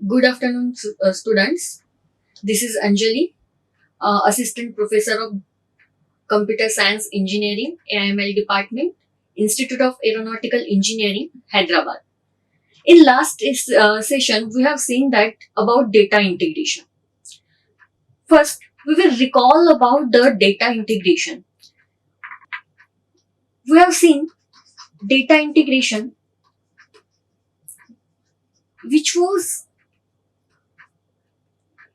Good afternoon, students. This is Anjali, Assistant Professor of Computer Science Engineering, AIML Department, Institute of Aeronautical Engineering, Hyderabad. In last session, we have seen that about data integration. First, we will recall about the data integration. We have seen data integration, which was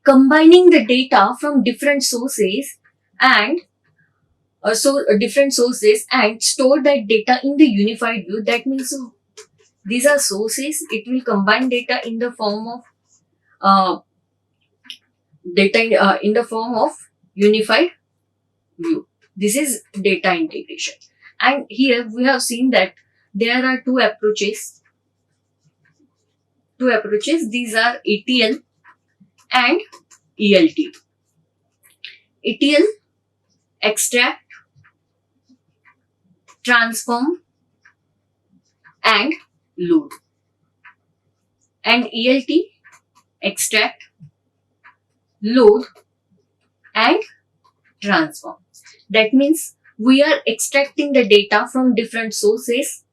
combining the data from different sources and different sources and store that data in the unified view. That means these are sources. It will combine data in the form of unified view. This is data integration. And here we have seen that there are two approaches. These are ETL and ELT. ETL, extract, transform and load, and ELT, extract, load and transform. That means we are extracting the data from different sources,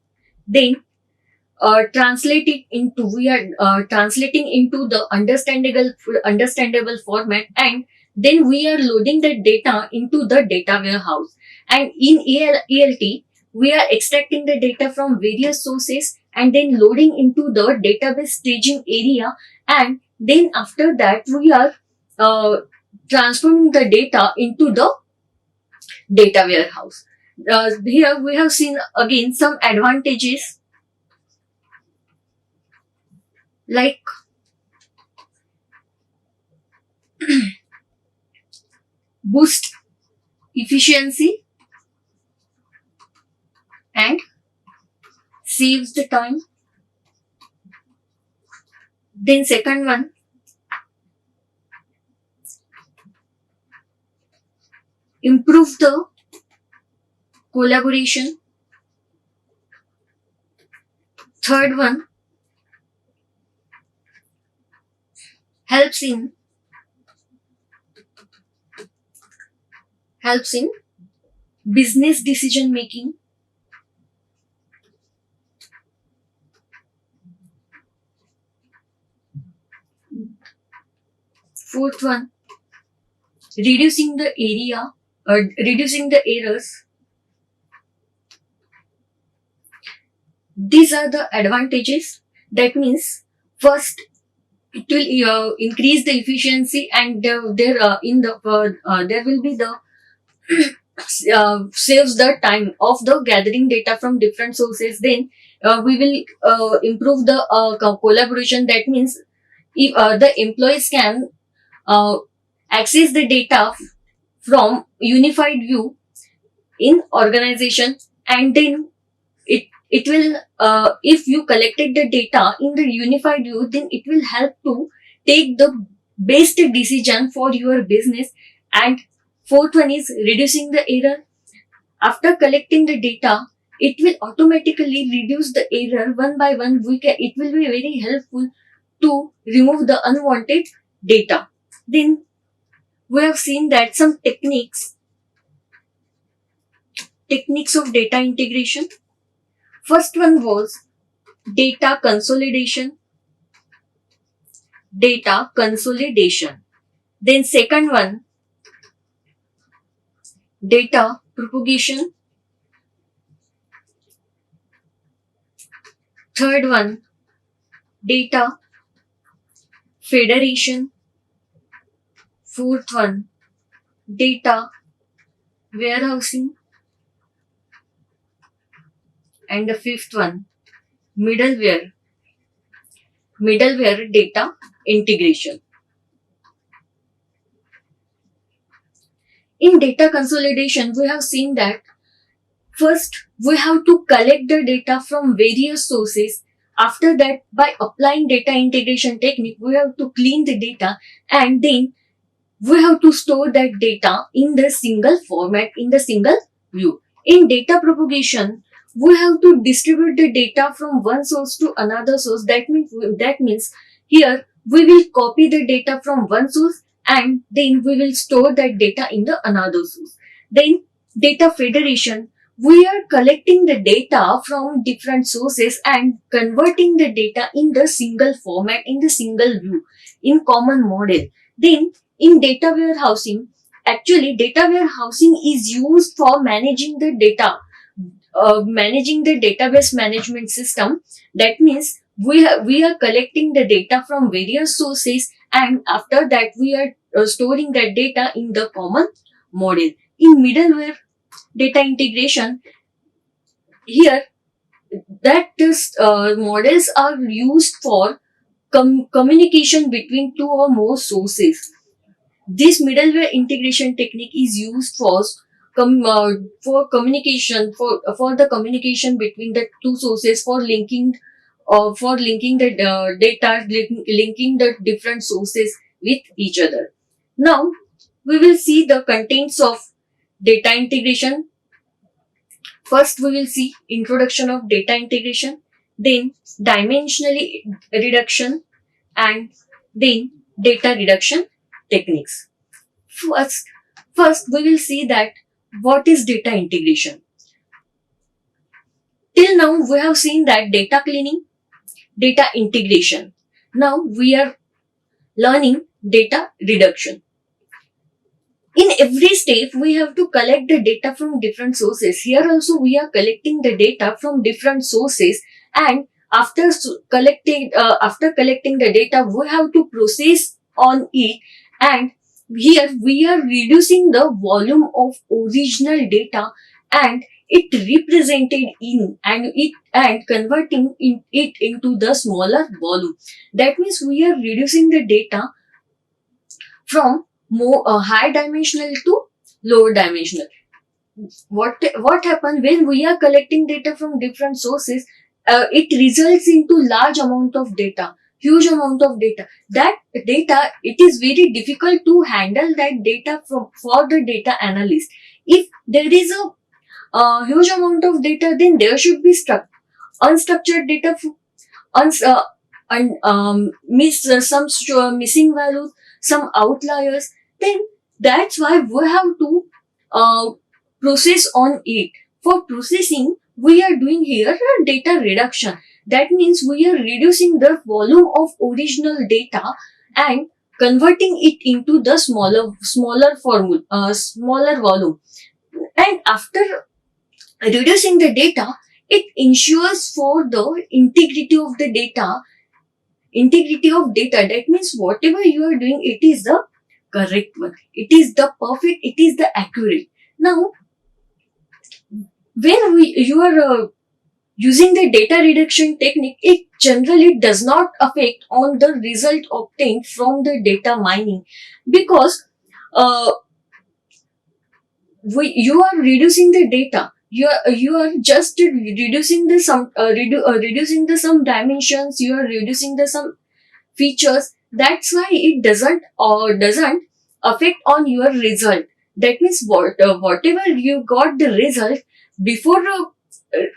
then translating into the understandable format, and then we are loading the data into the data warehouse. And in ELT, we are extracting the data from various sources and then loading into the database staging area, and then after that we are transforming the data into the data warehouse. Here we have seen again some advantages, like boost efficiency and saves the time. Then second one, improve the collaboration. Third one, helps in business decision making. Fourth one, reducing the errors. These are the advantages. That means first, it will increase the efficiency, and there will be the saves the time of the gathering data from different sources. Then we will improve the collaboration. That means if the employees can access the data from unified view in organization, and then it will if you collected the data in the unified view, then it will help to take the best decision for your business. And fourth one is reducing the error. After collecting the data, it will automatically reduce the error one by one. It will be very helpful to remove the unwanted data. Then we have seen that some techniques of data integration. First one was data consolidation. Then second one, data propagation. Third one, data federation. Fourth one, data warehousing. And the fifth one, middleware data integration. In data consolidation, we have seen that first we have to collect the data from various sources. After that, by applying data integration technique, we have to clean the data, and then we have to store that data in the single format, in the single view. In data propagation, we have to distribute the data from one source to another source. That means Here we will copy the data from one source and then we will store that data in the another source. Then data federation, we are collecting the data from different sources and converting the data in the single format, in the single view, in common model. Then in data warehousing, actually data warehousing is used for managing the data, managing the database management system. That means we are collecting the data from various sources and after that we are storing that data in the common model. In middleware data integration, here that is models are used for communication between two or more sources. This middleware integration technique is used for communication, for the communication between the two sources, for linking the data, linking the different sources with each other. Now we will see the contents of data integration. First, we will see introduction of data integration, then dimensionally reduction, and then data reduction techniques. First, first we will see that what is data integration. Till now, we have seen that data cleaning, data integration. Now we are learning data reduction. In every step, we have to collect the data from different sources. Here also, we are collecting the data from different sources, and after collecting the data, we have to process on it. And here we are reducing the volume of original data, and it represented in and converting it into the smaller volume. That means we are reducing the data from more high dimensional to lower dimensional. What happens when we are collecting data from different sources? It results into large amount of data, huge amount of data. That data, it is very difficult to handle that data for the data analyst. If there is a huge amount of data, then there should be unstructured data, uns, and some missing values, some outliers. Then that's why we have to uh, process on it. For processing, we are doing here a data reduction. That means we are reducing the volume of original data and converting it into the smaller volume. And after reducing the data, it ensures for the integrity of the data. Integrity of data, that means whatever you are doing, it is the correct one, it is the perfect, it is the accurate. Now when you are using the data reduction technique, it generally does not affect on the result obtained from the data mining, because uh, you are reducing the data, you are just reducing the reducing the some dimensions, you are reducing the some features. That's why it doesn't affect on your result. That means whatever you got the result before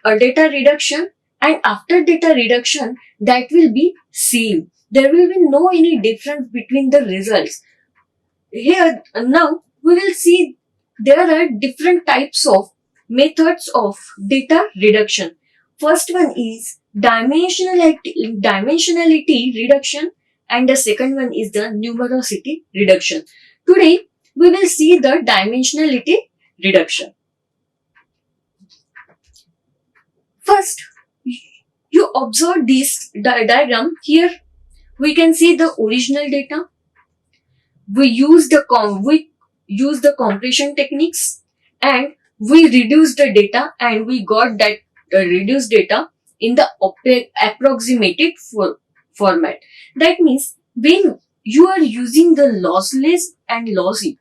a data reduction and after data reduction, that will be same. There will be no any difference between the results. Here now we will see there are different types of methods of data reduction. First one is dimensionality reduction, and the second one is the numerosity reduction. Today we will see the dimensionality reduction. First, you observe this diagram. Here we can see the original data. We use the compression techniques, and we reduce the data, and we got that reduced data in the approximated format. That means when you are using the lossless and lossy,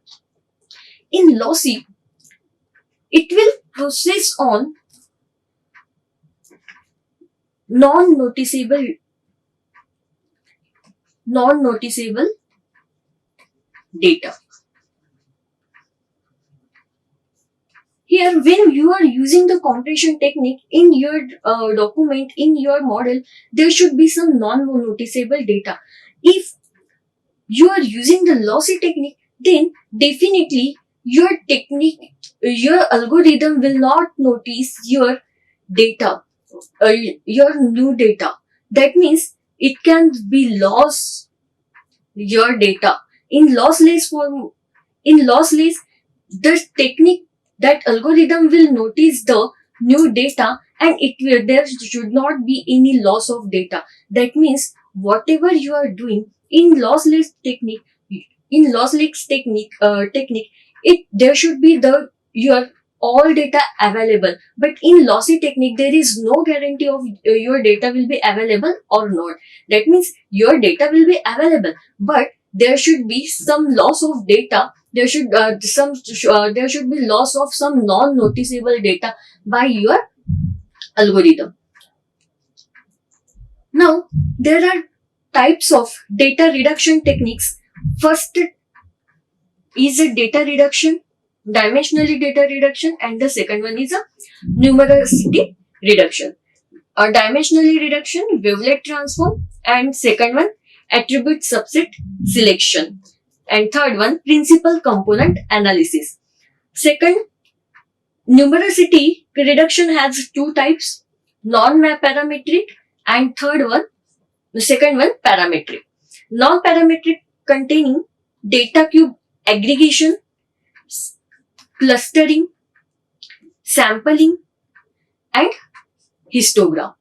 in lossy it will process on non-noticeable non-noticeable data. Here, when you are using the compression technique in your document, in your model, there should be some non-noticeable data. If you are using the lossy technique, then definitely your algorithm will not notice your data, your new data. That means it can be lost your data in lossless form. In lossless, the technique, that algorithm will notice the new data, and there should not be any loss of data. That means whatever you are doing in lossless technique, technique, it there should be the your all data available. But in lossy technique, there is no guarantee of your data will be available or not. That means your data will be available, but there should be some loss of data. There should there should be loss of some non-noticeable data by your algorithm. Now, there are types of data reduction techniques. First is a data reduction, dimensionally data reduction, and the second one is a numerosity reduction. A dimensionally reduction, Wavelet Transform, and second one, attribute subset selection, and third one, principal component analysis. Second, numerosity reduction has two types, non-parametric, and the second one, parametric. Non-parametric containing data cube aggregation, clustering, sampling, and histogram.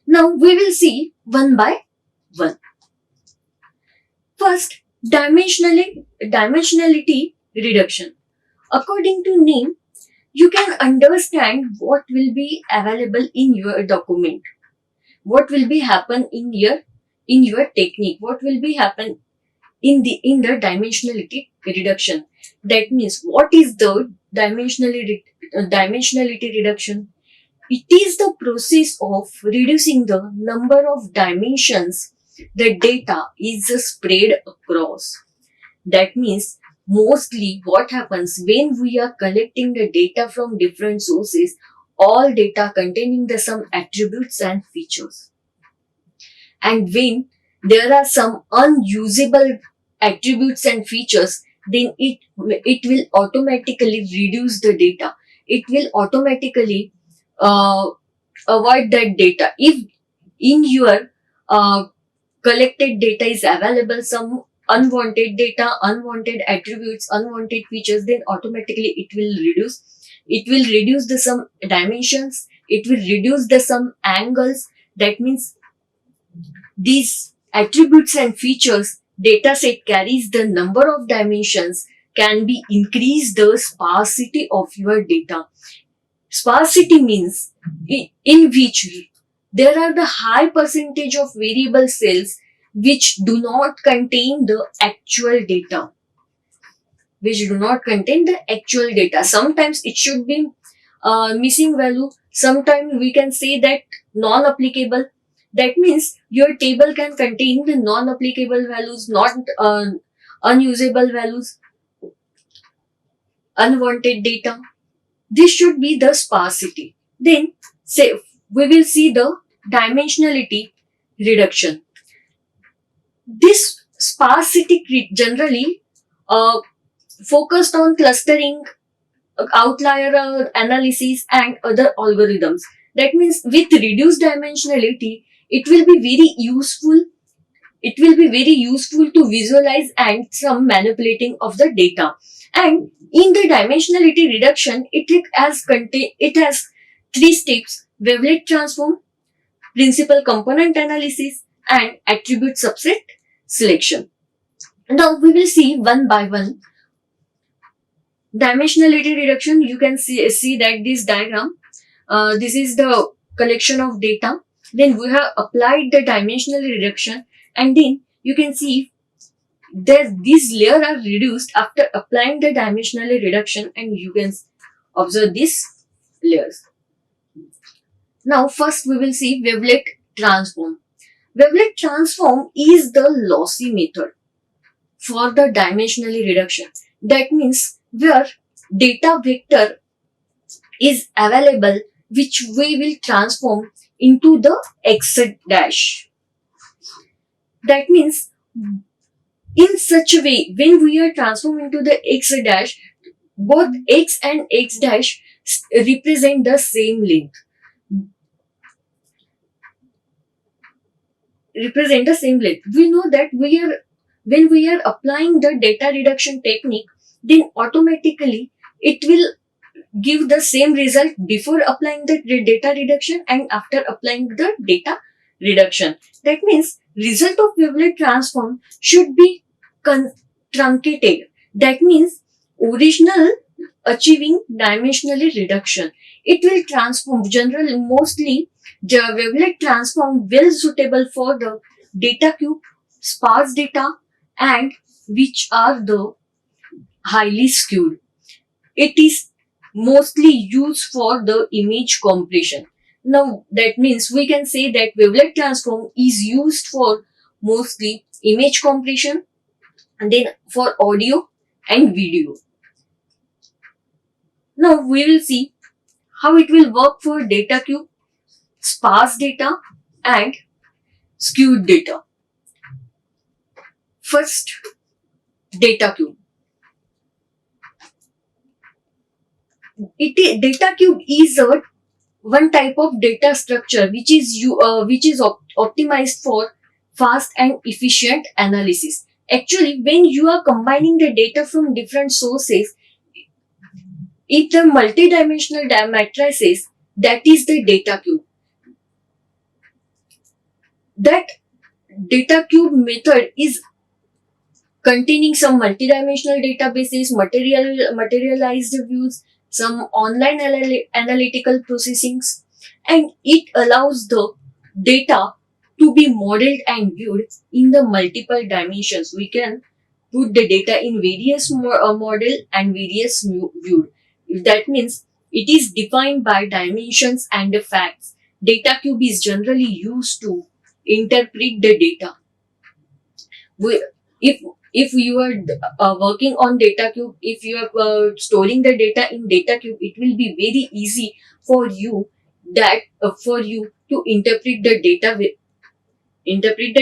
Now we will see one by one. First, dimensionality reduction. According to name, you can understand what will be available in your document, what will be happen in your technique, what will be happen in the dimensionality reduction. That means, what is the dimensionality reduction? It is the process of reducing the number of dimensions the data is spread across. That means, mostly what happens when we are collecting the data from different sources, all data containing the some attributes and features. And when there are some unusable attributes and features, then it will automatically reduce the data. It will automatically avoid that data. If in your collected data is available some unwanted data, unwanted attributes, unwanted features, then automatically it will reduce. It will reduce the some dimensions. It will reduce the some angles. That means these attributes and features data set carries the number of dimensions can be increase the sparsity of your data. Sparsity means in which there are the high percentage of variable cells which do not contain the actual data. Sometimes it should be missing value. Sometimes we can say that non-applicable. That means your table can contain the non-applicable values, not unusable values, unwanted data. This should be the sparsity. Then say we will see the dimensionality reduction. This sparsity generally focused on clustering, outlier analysis, and other algorithms. That means with reduced dimensionality, it will be very useful. It will be very useful to visualize and some manipulating of the data. And in the dimensionality reduction, it has three steps: Wavelet Transform, principal component analysis, and attribute subset selection. Now we will see one by one. Dimensionality reduction, you can see that this diagram, this is the collection of data. Then we have applied the dimensional reduction, and then you can see that these layers are reduced after applying the dimensional reduction, and you can observe these layers. Now first we will see Wavelet Transform. Wavelet Transform is the lossy method for the dimensional reduction. That means where data vector is available, which we will transform into the x dash. That means in such a way, when we are transformed into the x dash, both x and x dash represent the same length. We know that when we are applying the data reduction technique, then automatically it will give the same result before applying the data reduction and after applying the data reduction. That means result of wavelet transform should be truncated. That means original achieving dimensionally reduction. It will transform generally mostly the wavelet transform well suitable for the data cube, sparse data, and which are the highly skewed. It is mostly used for the image compression. Now that means we can say that wavelet transform is used for mostly image compression and then for audio and video. Now we will see how it will work for data cube, sparse data and skewed data. First, data cube. Data cube is a one type of data structure which is optimized for fast and efficient analysis. Actually, when you are combining the data from different sources, it's a multi-dimensional matrices, that is the data cube. That data cube method is containing some multi-dimensional databases, materialized views, some online analytical processings, and it allows the data to be modeled and viewed in the multiple dimensions. We can put the data in various model and various viewed. That means it is defined by dimensions and the facts. Data cube is generally used to interpret the data. If you are working on data cube, if you are storing the data in data cube, it will be very easy for you to interpret the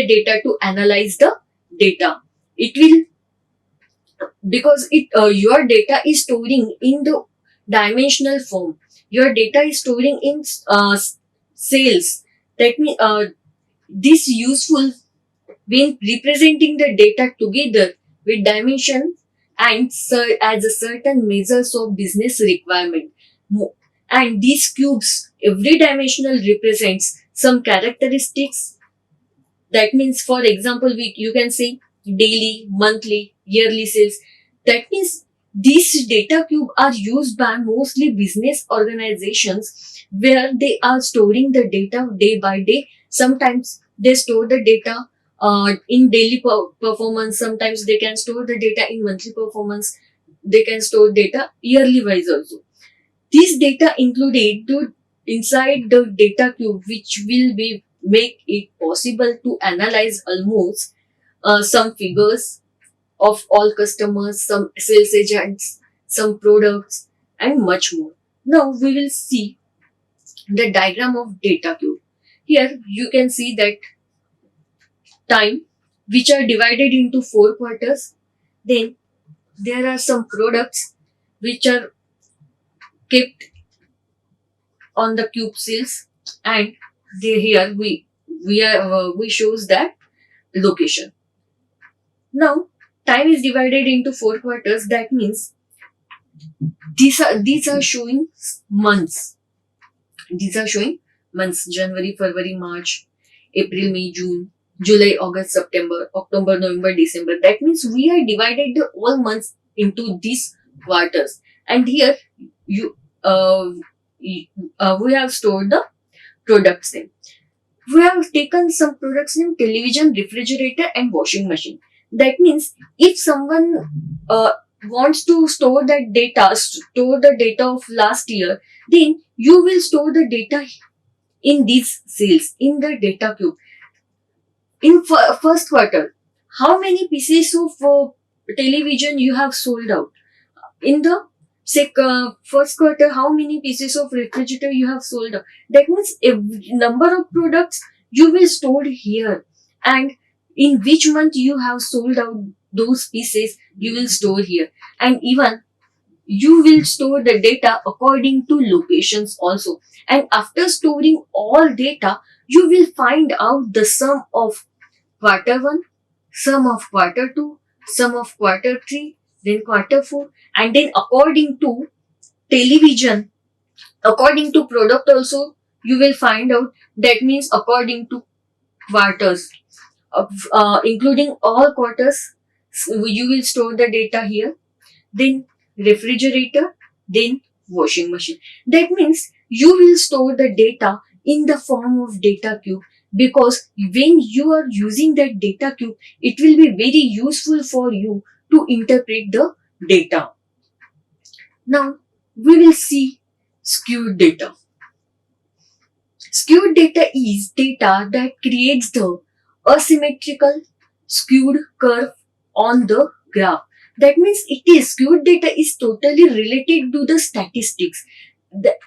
data to analyze the data. It will, because your data is storing in the dimensional form. Your data is storing in cells. That means this useful when representing the data together with dimension and as a certain measures of business requirement. And these cubes, every dimensional represents some characteristics. That means, for example, you can say daily, monthly, yearly sales. That means these data cube are used by mostly business organizations where they are storing the data day by day. Sometimes they store the data in daily performance. Sometimes they can store the data in monthly performance. They can store data yearly wise also. These data included inside the data cube, which will be make it possible to analyze almost some figures of all customers, some sales agents, some products, and much more. Now we will see the diagram of data cube. Here you can see that time, which are divided into 4 quarters. Then there are some products which are kept on the cube cells, and here we shows that location. Now time is divided into 4 quarters. That means these are showing months. These are showing months: January, February, March, April, May, June, July, August, September, October, November, December. That means we are divided the all months into these quarters. And here we have stored the products name. We have taken some products name: television, refrigerator, and washing machine. That means if someone wants to store the data of last year, then you will store the data in these cells in the data cube. In first quarter, how many pieces of television you have sold out? In the say first quarter how many pieces of refrigerator you have sold. That means a number of products you will store here, and in which month you have sold out those pieces you will store here, and even you will store the data according to locations also. And after storing all data, you will find out the sum of quarter 1, sum of quarter 2, sum of quarter 3, then quarter 4, and then according to television, according to product also, you will find out. That means according to quarters, including all quarters, you will store the data here, then refrigerator, then washing machine. That means you will store the data in the form of data cube, because when you are using that data cube, it will be very useful for you to interpret the data. Now we will see skewed data. Skewed data is data that creates the asymmetrical skewed curve on the graph. That means it is skewed data is totally related to the statistics.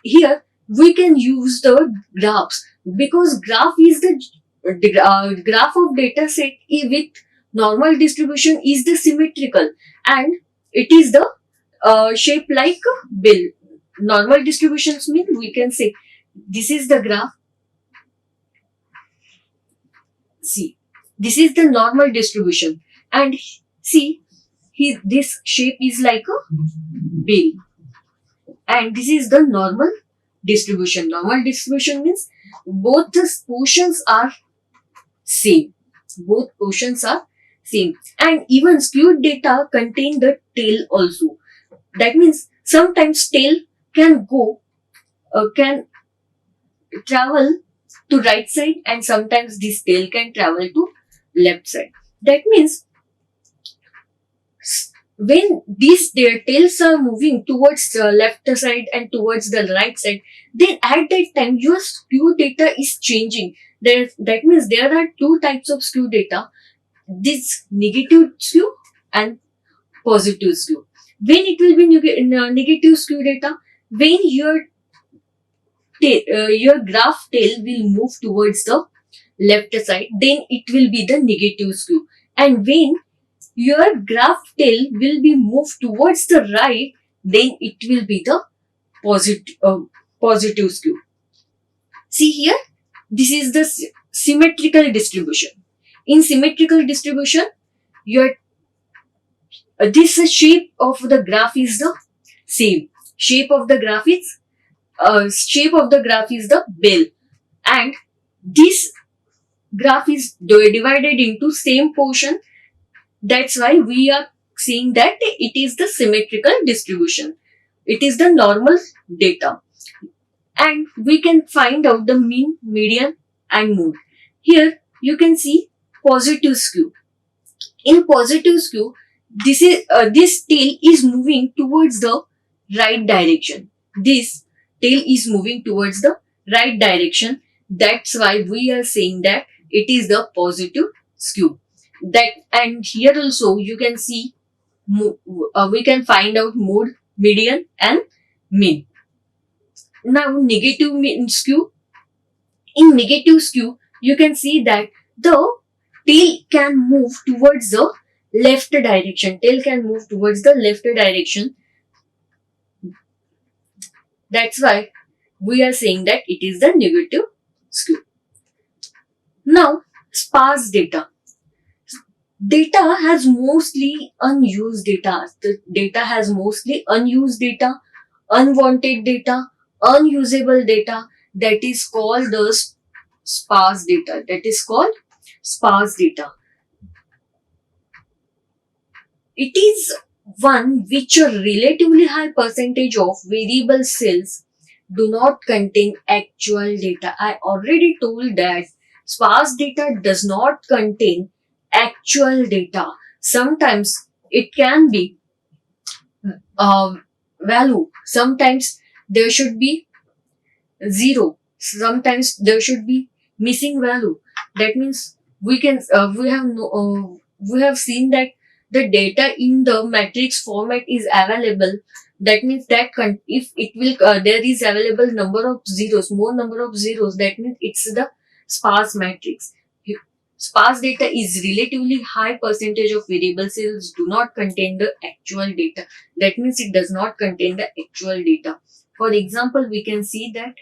Here we can use the graphs, because graph is the graph of data set with normal distribution is the symmetrical, and it is the shape like a bill. Normal distributions mean we can say this is the graph. See, this is the normal distribution, and see, this shape is like a bill, and this is the normal distribution. Normal distribution means both the portions are same. Both portions are same, and even skewed data contain the tail also. That means sometimes tail can can travel to right side, and sometimes this tail can travel to left side. That means when their tails are moving towards the left side and towards the right side, then at that time your skew data is changing. That means there are two types of skew data: this negative skew and positive skew. When it will be negative skew data, when your graph tail will move towards the left side, then it will be the negative skew. And when your graph tail will be moved towards the right, then it will be the positive skew. See here, this is the symmetrical distribution. In symmetrical distribution, your this shape of the graph is the same. Shape of the graph is the bell, and this graph is divided into same portion. That's why we are seeing that it is the symmetrical distribution. It is the normal data, and we can find out the mean, median, and mode. Here you can see positive skew. In positive skew, this tail is moving towards the right direction. This tail is moving towards the right direction. That's why we are saying that it is the positive skew. And here also you can see we can find out mode, median, and mean. Now negative skew. In negative skew, you can see that the tail can move towards the left direction. Tail can move towards the left direction. That's why we are saying that it is the negative skew. Now, sparse data. Data has mostly unused data. The data has mostly unused data, unwanted data, unusable data. That is called the sparse data. That is called sparse data. It is one which a relatively high percentage of variable cells do not contain actual data. I already told that sparse data does not contain actual data. Sometimes it can be value. Sometimes there should be 0. Sometimes there should be missing value. That means we have seen that the data in the matrix format is available, that means that if it will there is available number of zeros, more number of zeros, that means it's the sparse matrix. Sparse data is relatively high percentage of variable cells do not contain the actual data. That means it does not contain the actual data. For example, we can see that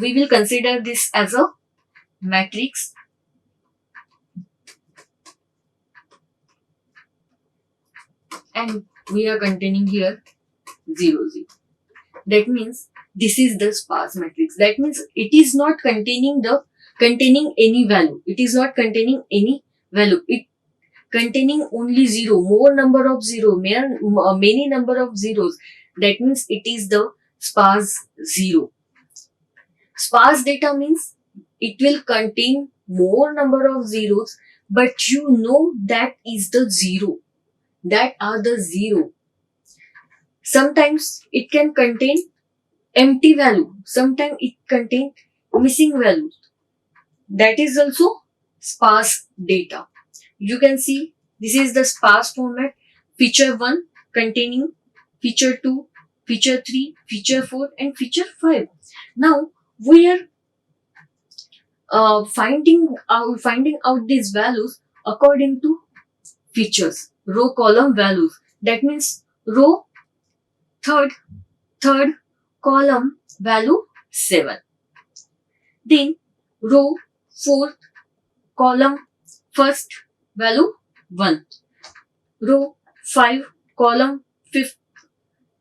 we will consider this as a matrix and we are containing here 0, 0. That means this is the sparse matrix. That means it is not containing any value. It is not containing any value. It containing only 0, more number of 0, many number of zeros. That means it is the sparse 0. Sparse data means it will contain more number of zeros, but you know that is the 0. That are the 0. Sometimes it can contain empty value. Sometimes it contain missing values. That is also sparse data. You can see this is the sparse format. Feature 1 containing feature 2, feature 3, feature 4 and feature 5. Now we are finding out these values according to features, row column values. That means row third column value 7. Then row fourth column first value 1. Row 5 column fifth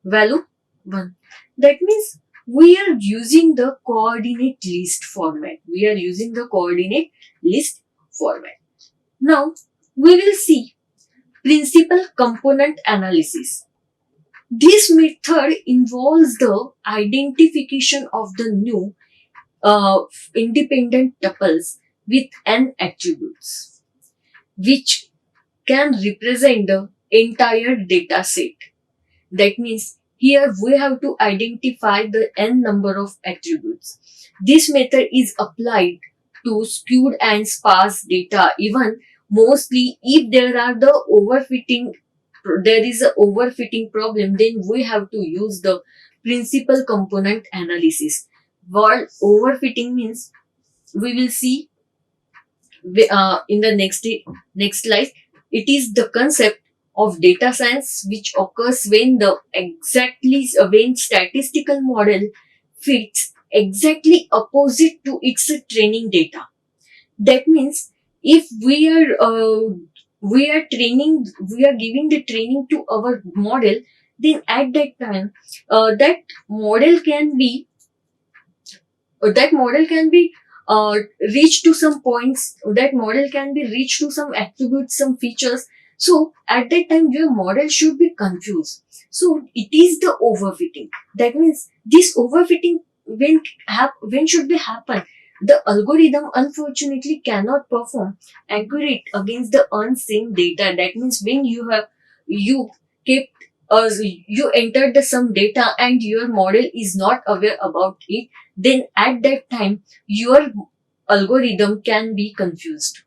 value 1. That means we are using the coordinate list format. Now we will see principal component analysis. This method involves the identification of the new independent tuples with n attributes, which can represent the entire data set. That means here we have to identify the n number of attributes. This method is applied to skewed and sparse data even mostly if there is a overfitting problem, then we have to use the principal component analysis. What overfitting means, we will see in the next slide. It is the concept of data science which occurs when when statistical model fits exactly opposite to its training data. That means if we are giving the training to our model, then at that time that model can be reached to some points. That model can be reached to some attributes, some features. So at that time your model should be confused. So it is the overfitting. That means this overfitting when should be happen? The algorithm unfortunately cannot perform accurate against the unseen data. That means when you kept you entered some data and your model is not aware about it, then at that time your algorithm can be confused.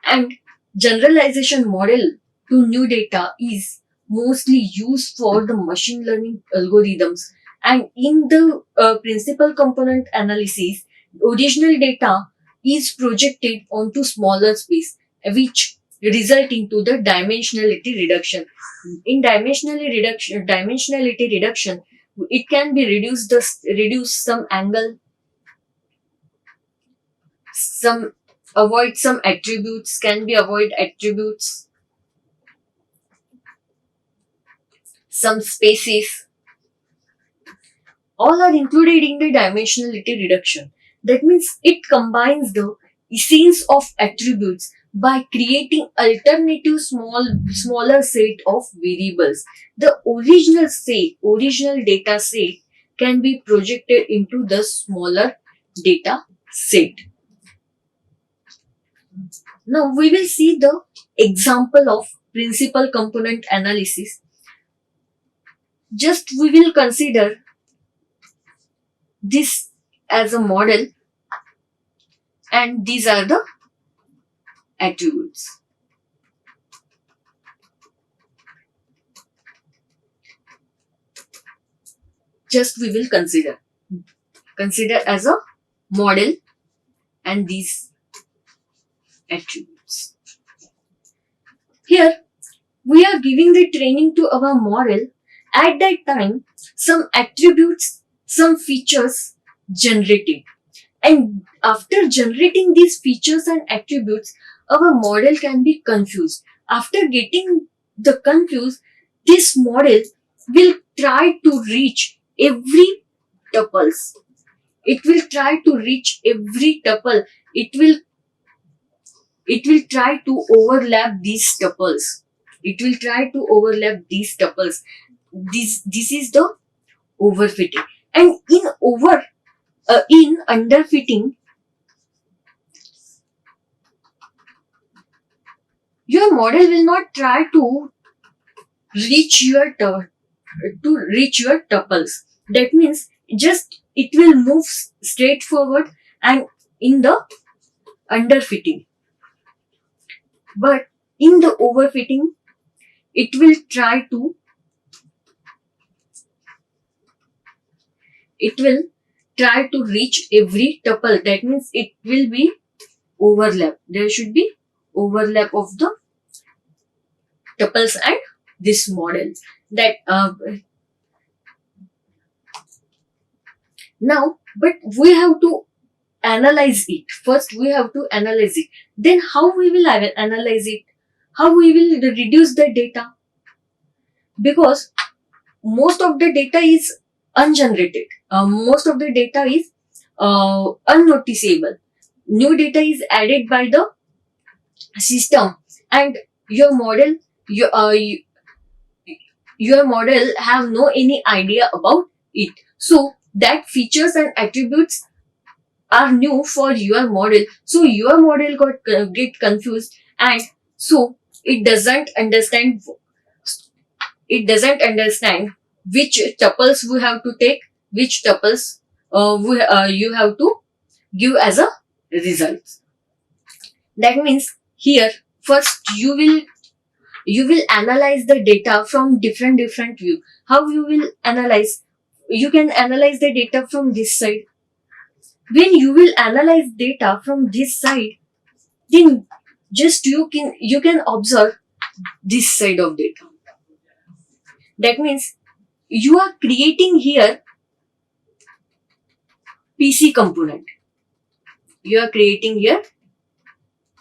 And generalization model to new data is mostly used for the machine learning algorithms. And in the principal component analysis, original data is projected onto smaller space, which result into the dimensionality reduction. In dimensionality reduction, it can be reduce some angle, some avoid some attributes, can be avoid attributes, some spaces, all are included in the dimensionality reduction. That means it combines the essence of attributes by creating alternative smaller set of variables. The original data set can be projected into the smaller data set. Now we will see the example of principal component analysis. Just we will consider this as a model, and these are the attributes. Just we will consider as a model and these attributes. Here we are giving the training to our model. At that time, some attributes, some features generated, and after generating these features and attributes, our model can be confused. After getting the confused, this model will try to reach every tuples. It will try to reach every tuple. It will try to overlap these tuples. It will try to overlap these tuples. This is the overfitting. And in underfitting, your model will not try to reach your tuples. That means just it will move straight forward and in the underfitting. But in the overfitting, it will try to reach every tuple. That means it will be overlap. There should be overlap of the tuples and this model. That now, but we have to analyze it. First, we have to analyze it. Then, how we will analyze it? How we will reduce the data? Because most of the data is ungenerated. Most of the data is unnoticeable. New data is added by the system, and your model, your model have no any idea about it. So that features and attributes are new for your model. So your model get confused, and so it doesn't understand. It doesn't understand which tuples we have to take, which tuples you have to give as a result. That means here first you will analyze the data from different view. How you will analyze? You can analyze the data from this side. When you will analyze data from this side, then just you can observe this side of data. That means you are creating here PC component. You are creating here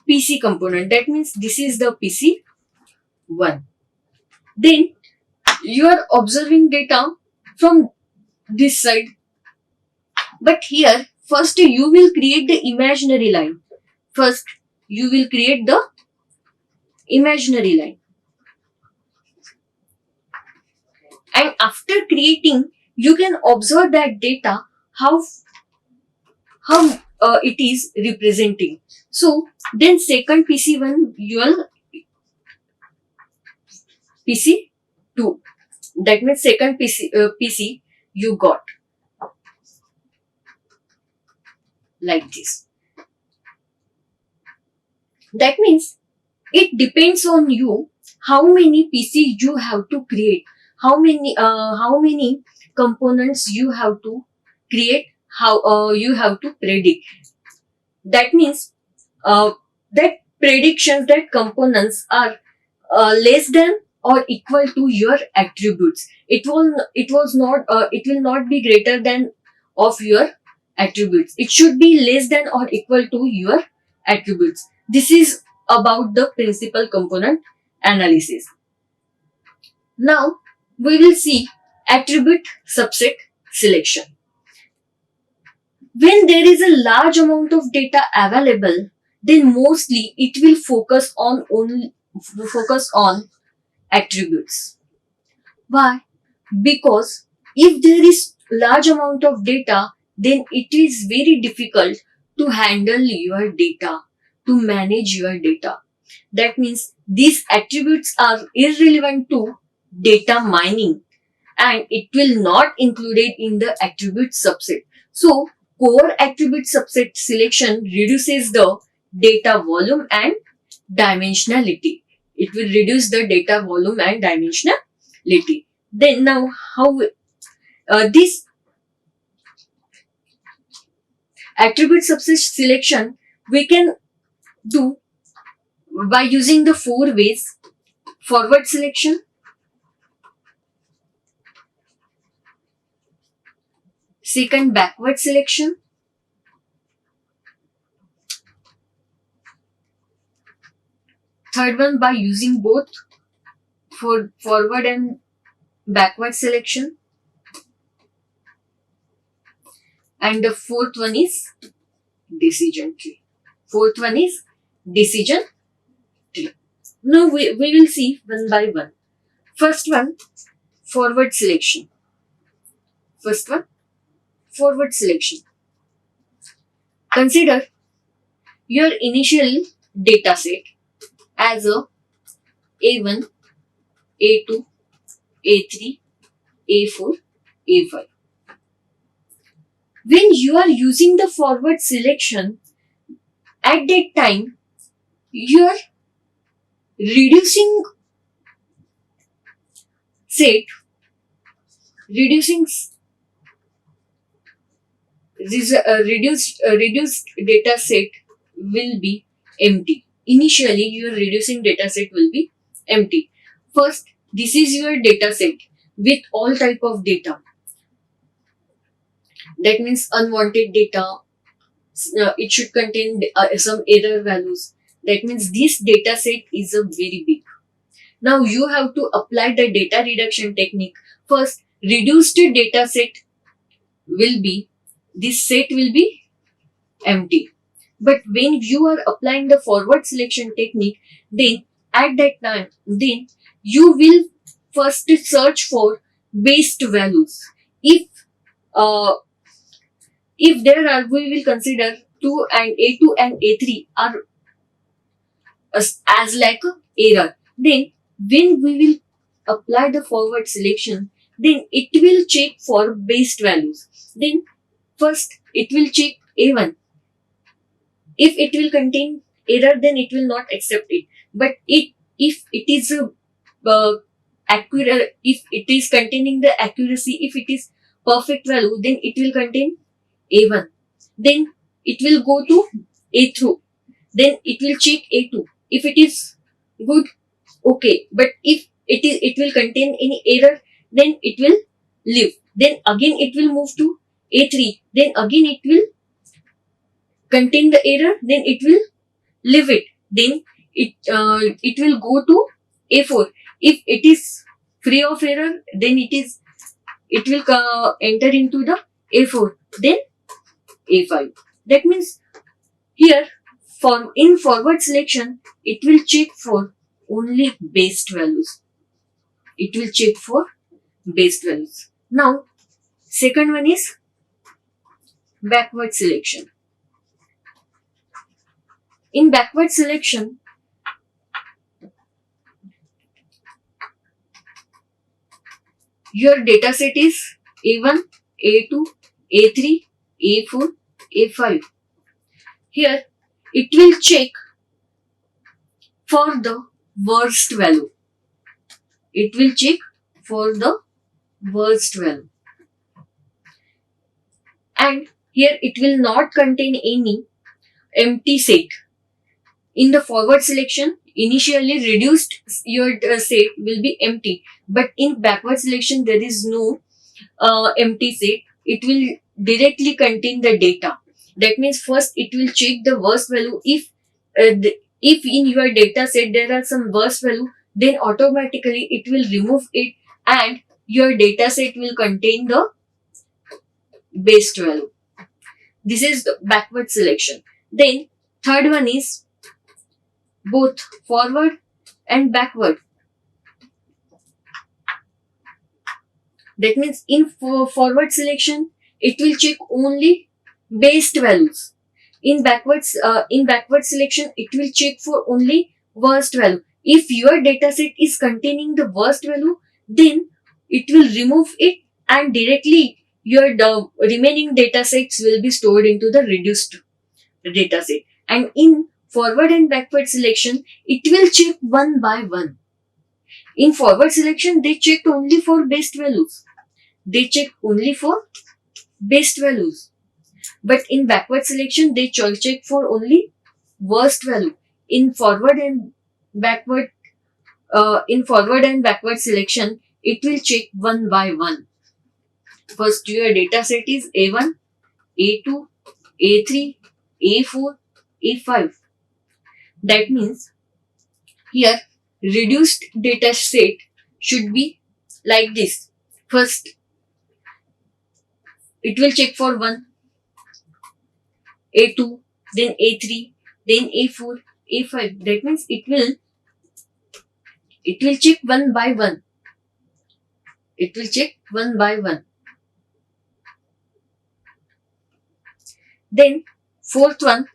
PC component. That means this is the PC1. Then you are observing data from this side. But here, first you will create the imaginary line. First, you will create the imaginary line. And after creating, you can observe that data, how it is representing. So then second PC1, your PC2. That means second PC you got like this. That means it depends on you how many PC you have to create, how many components you have to create, how you have to predict. That means that predictions, that components are less than or equal to your attributes. It will not be greater than of your attributes. It should be less than or equal to your attributes. This is about the principal component analysis. Now we will see attribute subset selection. When there is a large amount of data available, then mostly it will focus on attributes. Why? Because if there is large amount of data, then it is very difficult to handle your data, to manage your data. That means these attributes are irrelevant to data mining, and it will not included in the attribute subset. So core attribute subset selection reduces the data volume and dimensionality. It will reduce the data volume and dimensionality. Then now how this attribute subset selection we can do by using the 4 ways: forward selection, second backward selection, third one by using both for forward and backward selection, and the fourth one is decision tree. Fourth one is decision tree. Now we will see one by one. First one, forward selection. First one, forward selection. Consider your initial data set as a A1, A2, A3, A4, A5. When you are using the forward selection, at that time, you are reducing set, reducing reduced data set will be empty. Initially, your reducing data set will be empty. First, this is your data set with all type of data. That means unwanted data. It should contain some error values. That means this data set is a very big. Now you have to apply the data reduction technique. First, reduced data set will be, this set will be empty. But when you are applying the forward selection technique, then at that time, then you will first search for based values. If there are, we will consider A2 and A3 are as like a error. Then when we will apply the forward selection, then it will check for based values. Then first it will check A1. If it will contain error, then it will not accept it. But if it is accurate, if it is containing the accuracy, if it is perfect value, then it will contain A1. Then it will go to A2. Then it will check A2. If it is good, okay. But if it will contain any error, then it will leave. Then again it will move to A3. Then again it will contain the error. Then it will leave it. Then it will go to A4. If it is free of error, then it will enter into the A4. Then A5. That means here in forward selection, it will check for only based values. It will check for based values. Now, second one is backward selection. In backward selection, your data set is A1, A2, A3, A4, A5. Here, it will check for the worst value. It will check for the worst value. And here it will not contain any empty set. In the forward selection, initially reduced your set will be empty. But in backward selection, there is no empty set. It will directly contain the data. That means first it will check the worst value. If in your data set there are some worst value, then automatically it will remove it and your data set will contain the base value. This is the backward selection. Then third one is both forward and backward. That means in forward selection, it will check only based values. In backward selection, it will check for only worst value. If your data set is containing the worst value, then it will remove it and directly your remaining data sets will be stored into the reduced data set. And in forward and backward selection, it will check one by one. In forward selection, they checked only for best values. They check only for best values. But in backward selection, they check for only worst value. In forward and backward selection, it will check one by one. First, your data set is A1, A2, A3, A4, A5. That means here reduced data set should be like this. First, it will check for 1, A2, then A3, then A4, A5. That means it will check one by one. It will check one by one. Then fourth one,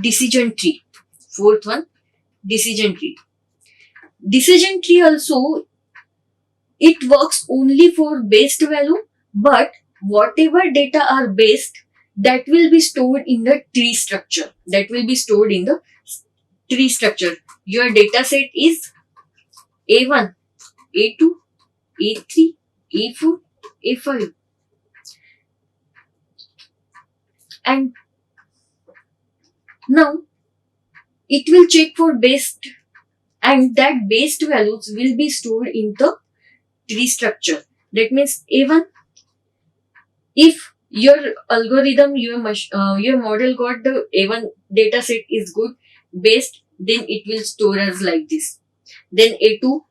decision tree. Decision tree also, it works only for best value, but whatever data are best, that will be stored in the tree structure. Your data set is A1, A2, A3, A4, A5. And now it will check for best, and that best values will be stored in the tree structure. That means A1, if your algorithm, your model got the A1 data set is good, best, then it will store as like this. Then A2,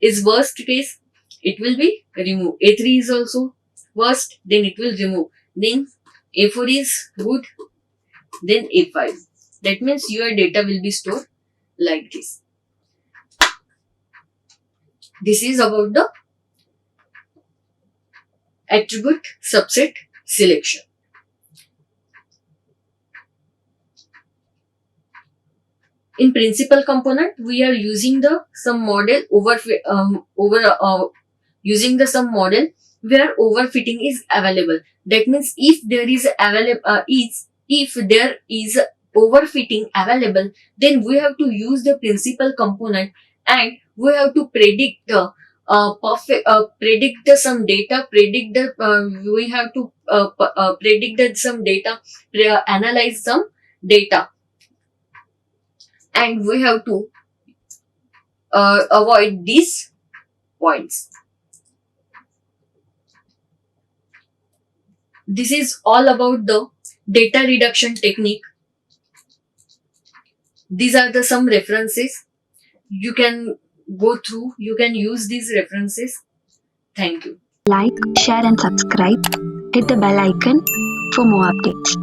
is worst case, it will be removed. A3 is also worst, then it will remove. Then A4 is good, then A5. That means your data will be stored like this. This is about the attribute subset selection. In principal component, we are using the some model using the some model where overfitting is available. That means if there is overfitting available, then we have to use the principal component, and we have to predict the some data, analyze some data, and we have to avoid these points. This is all about the data reduction technique. These are the some references. You can go through, you can use these references. Thank you. Like, share and subscribe. Hit the bell icon for more updates.